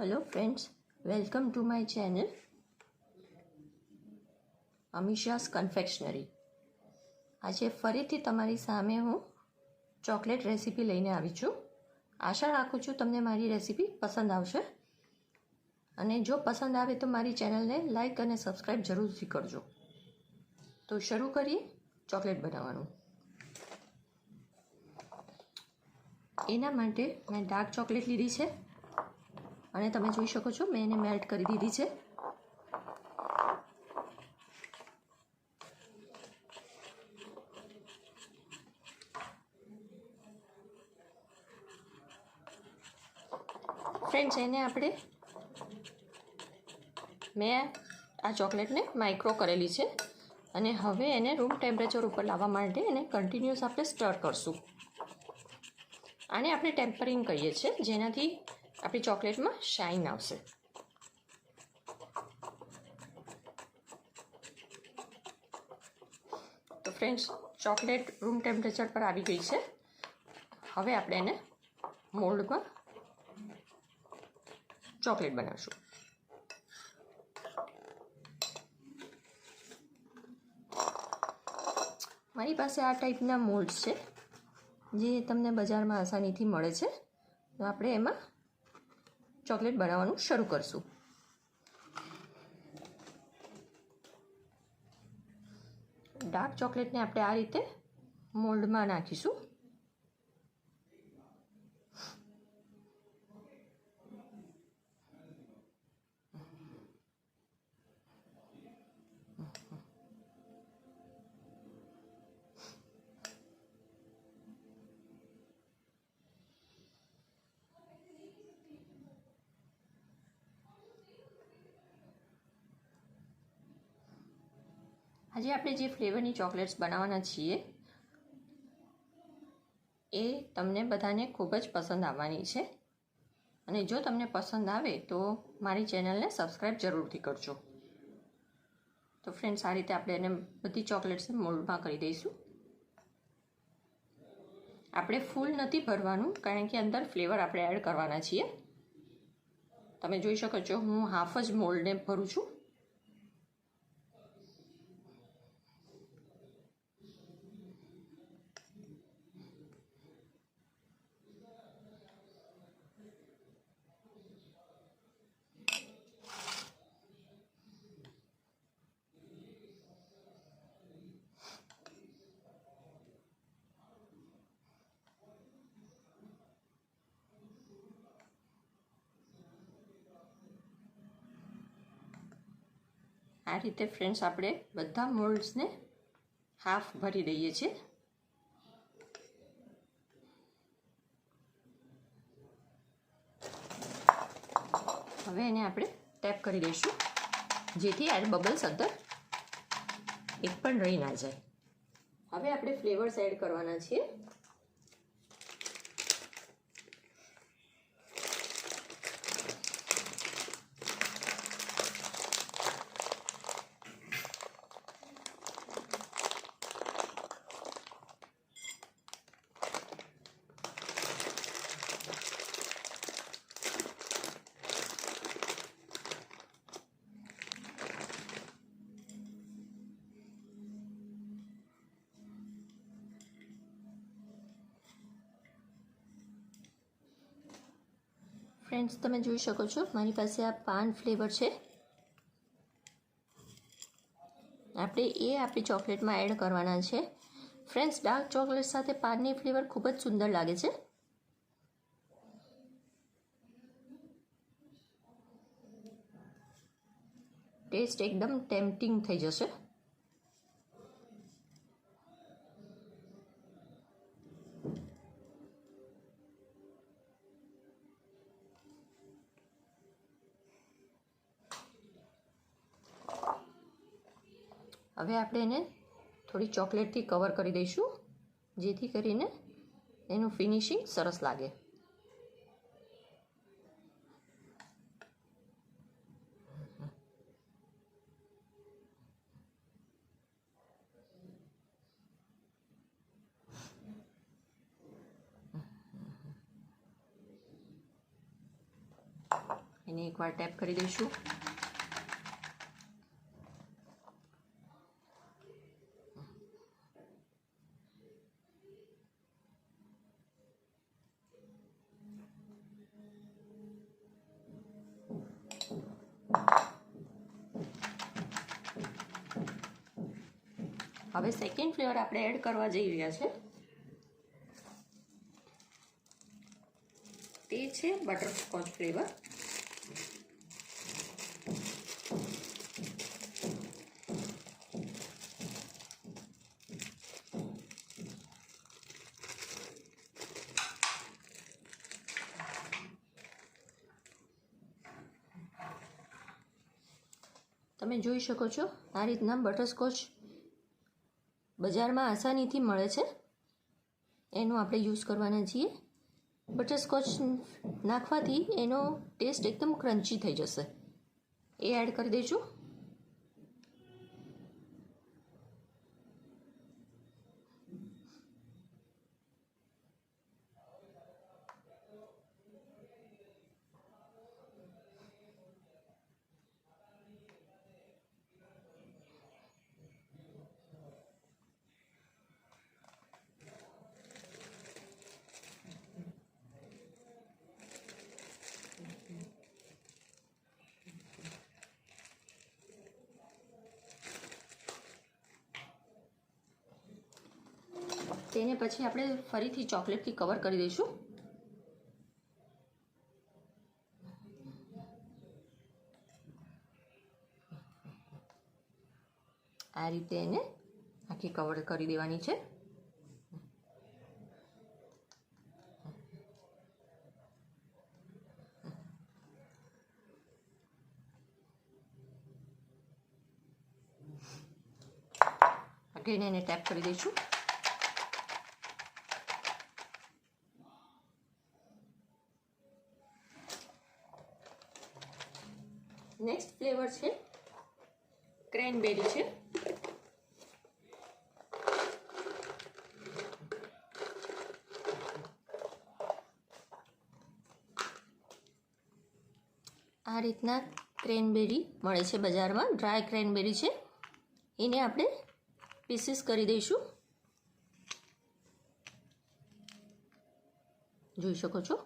Hello friends, welcome to my channel Amisha's confectionery. आज फरीथी तमारी सामे हूँ चॉकलेट रेसिपी लईने आवी छूं। आशा राखुं छूं तमने मारी रेसिपी पसंद आवशे अने जो पसंद आवे तो मारी चेनलने लाइक अने सब्सक्राइब जरूरथी करजो। तो शुरू करिए चॉकलेट बनाववानुं। एना माटे मैं डार्क चॉकलेट लीधी छे અને તમે જોઈ શકો છો મેં એને મેલ્ટ કરી દીધી છે। ફ્રેન્ડ્સ, એને આપણે મેં આ ચોકલેટને માઇક્રો કરેલી છે અને હવે એને રૂમ ટેમ્પરેચર ઉપર લાવવા માટે એને કન્ટિન્યુઅસ આપણે સ્ટર કરશું। આને આપણે ટેમ્પરિંગ કહીએ છીએ, જેનાથી આપણી ચોકલેટમાં શાઇન આવશે। તો ફ્રેન્ડ્સ, ચોકલેટ રૂમ ટેમ્પરેચર પર આવી ગઈ છે। હવે આપણે એને મોલ્ડમાં ચોકલેટ બનાવશું। મારી પાસે આ ટાઈપના મોલ્ડ્સ છે જે તમને બજારમાં આસાનીથી મળે છે। તો આપણે એમાં ચોકલેટ બનાવવાનું શરૂ કરશું। ડાર્ક ચોકલેટને આપણે આ રીતે મોલ્ડમાં નાખીશું। આજે આપણે જે ફ્લેવરની ચોકલેટ્સ બનાવવાના છીએ એ તમને બધાને ખૂબ જ પસંદ આવવાની છે અને જો તમને પસંદ આવે તો મારી ચેનલને સબસ્ક્રાઈબ જરૂરથી કરજો। તો ફ્રેન્ડ્સ, આ રીતે આપણે એને બધી ચોકલેટ્સને મોલ્ડમાં કરી દઈશું। આપણે ફૂલ નથી ભરવાનું કારણ કે અંદર ફ્લેવર આપણે એડ કરવાના છીએ। તમે જોઈ શકો છો હું હાફ જ મોલ્ડને ભરું છું। આ રીતે ફ્રેન્ડ્સ આપણે બધા મોલ્ડ્સને હાફ ભરી દઈએ છીએ। હવે એને આપણે ટેપ કરી દઈશું જેથી એર બબલ્સ અંદર એક પણ રહી ના જાય। હવે આપણે ફ્લેવર્સ એડ કરવાના છીએ। ફ્રેન્ડ્સ, તમે જોઈ શકો છો મારી પાસે આ પાન ફ્લેવર છે। આપણે એ આપણી ચોકલેટમાં એડ કરવાના છે। ફ્રેન્ડ્સ, ડાર્ક ચોકલેટ સાથે પાનની ફ્લેવર ખૂબ જ સુંદર લાગે છે। ટેસ્ટ એકદમ ટેમ્પટિંગ થઈ જશે। હવે આપણે એને થોડી ચોકલેટથી કવર કરી દઈશું જેથી કરીને એનું ફિનિશિંગ સરસ લાગે। એને એકવાર ટેપ કરી દઈશું. હવે સેકન્ડ ફ્લેવર આપણે એડ કરવા જઈ રહ્યા છે. તે છે બટરસ્કોચ ફ્લેવર. તમે જોઈ શકો છો આ રીતના બટરસ્કોચ બજારમાં આસાનીથી મળે છે. એનો આપણે યુઝ કરવાના છીએ. બટરસ્કોચ નાખવાથી એનો ટેસ્ટ એકદમ ક્રન્ચી થઈ જશે. એ એડ કરી દઈશું. તેને પછી આપણે ફરીથી ચોકલેટથી કવર કરી દઈશું. આ રીતે એને આખી કવર કરી દેવાની છે. અગેન એને ટેપ કરી દઈશું. નેક્સ્ટ ફ્લેવર છે ક્રેનબેરી છે. આ રીતના ક્રેનબેરી મળે છે બજારમાં. ડ્રાય ક્રેનબેરી છે. એને આપણે પીસીસ કરી દઈશું. જોઈ શકો છો.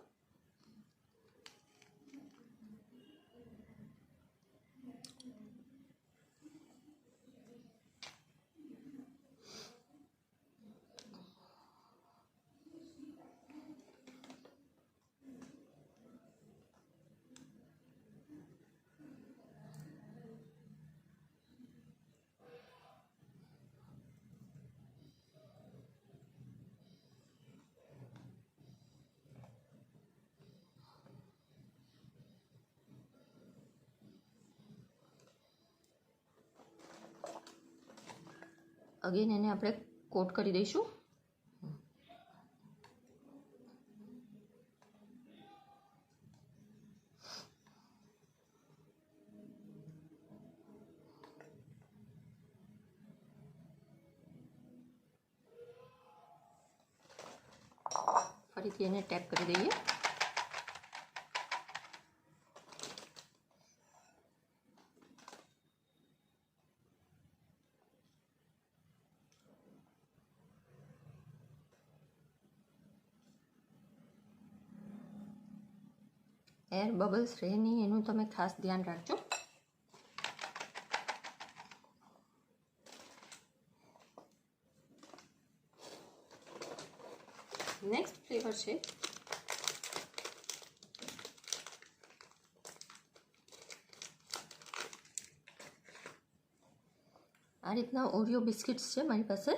અગેન એને આપણે કોટ કરી દઈશું. ફરીથી એને ટેપ કરી દઈએ. એર બબલ્સ રહે નહીં એનું તમે ખાસ ધ્યાન રાખજો. નેક્સ્ટ ફ્લેવર છે આ રીતના ઓરિયો બિસ્કિટ્સ છે મારી પાસે.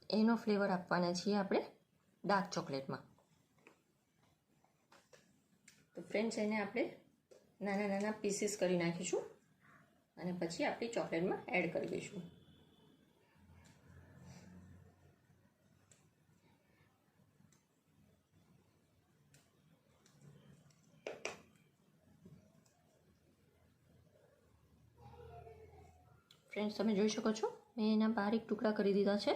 એનો ફ્લેવર આપવાના છીએ આપણે ડાર્ક ચોકલેટમાં. તો ફ્રેન્ડ્સ એને આપણે નાના નાના પીસીસ કરી નાખીશું અને પછી આપણી ચોકલેટમાં એડ કરી દઈશું. ફ્રેન્ડ્સ તમે જોઈ શકો છો મેં એના બારીક ટુકડા કરી દીધા છે.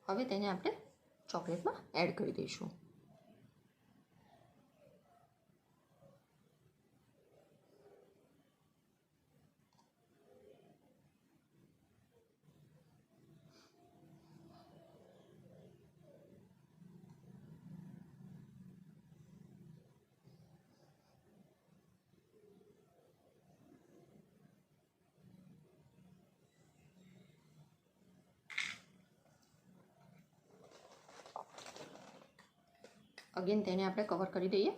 હવે તેને આપણે ચોકલેટમાં એડ કરી દઈશું. અગેન તેને આપણે કવર કરી દઈએ.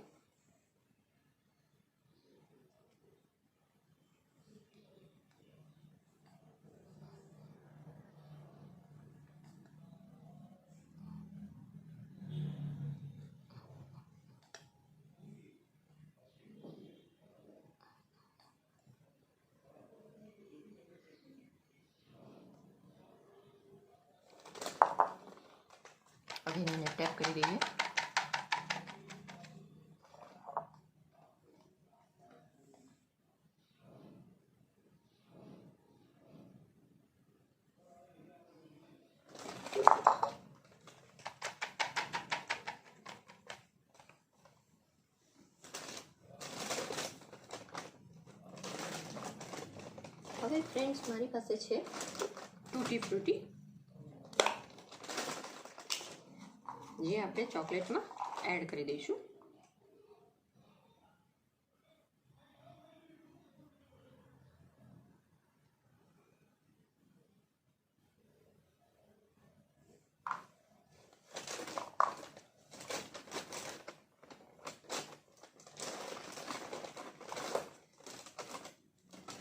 અગેન એને ટેપ કરી દઈએ. હવે ફ્રેન્ડ્સ મારી પાસે છે ટૂટી ફ્રૂટી, જે આપણે ચોકલેટમાં એડ કરી દઈશું.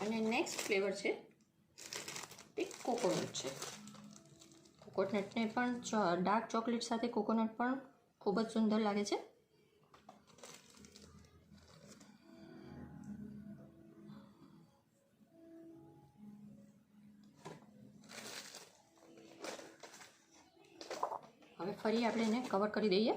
અને નેક્સ્ટ ફ્લેવર છે એ કોકોનટ છે. કોકોનટને પણ ડાર્ક ચોકલેટ સાથે કોકોનટ પણ ખૂબ જ સુંદર લાગે છે. હવે ફરી આપણે એને કવર કરી દઈએ.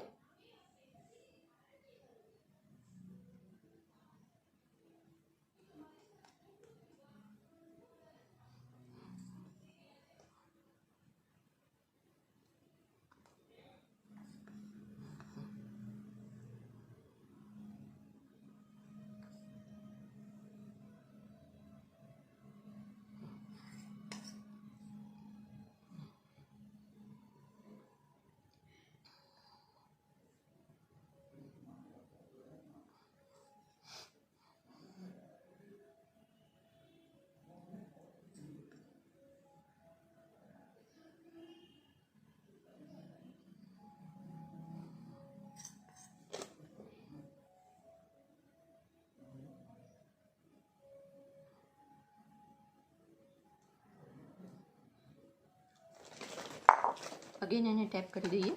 અગેન એને ટેપ કરી દઈએ.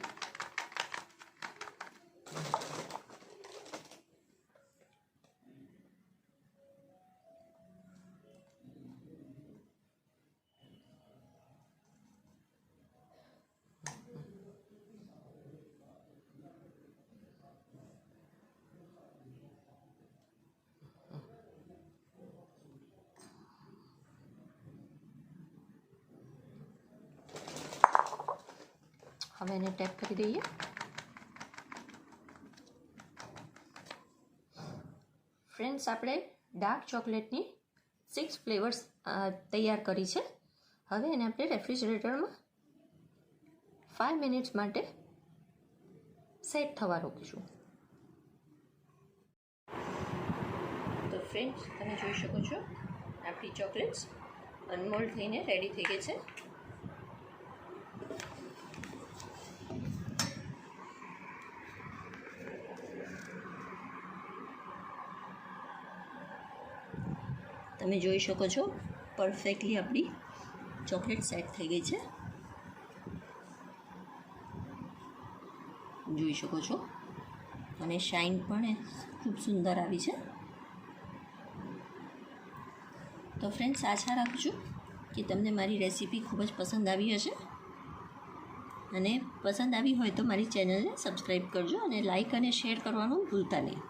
હવે એને ટેપ કરી દઈએ. ફ્રેન્ડ્સ, આપણે ડાર્ક ચોકલેટની 6 ફ્લેવર્સ તૈયાર કરી છે. હવે એને આપણે રેફ્રિજરેટરમાં 5 મિનિટ્સ માટે સેટ થવા રોકીશું. તો ફ્રેન્ડ્સ, તમે જોઈ શકો છો આપણી ચોકલેટ્સ અનમોલ્ડ થઈને રેડી થઈ ગઈ છે. તમે જોઈ શકો છો પરફેક્ટલી આપણી ચોકલેટ સેટ થઈ ગઈ છે. જોઈ શકો છો અને શાઇન પણ ખૂબ સુંદર આવી છે. તો ફ્રેન્ડ્સ, આશા રાખું છું કે તમને મારી રેસીપી ખૂબ જ પસંદ આવી હશે. અને પસંદ આવી હોય તો મારી ચેનલને સબસ્ક્રાઈબ કરજો અને લાઈક અને શેર કરવાનું ભૂલતા નહીં.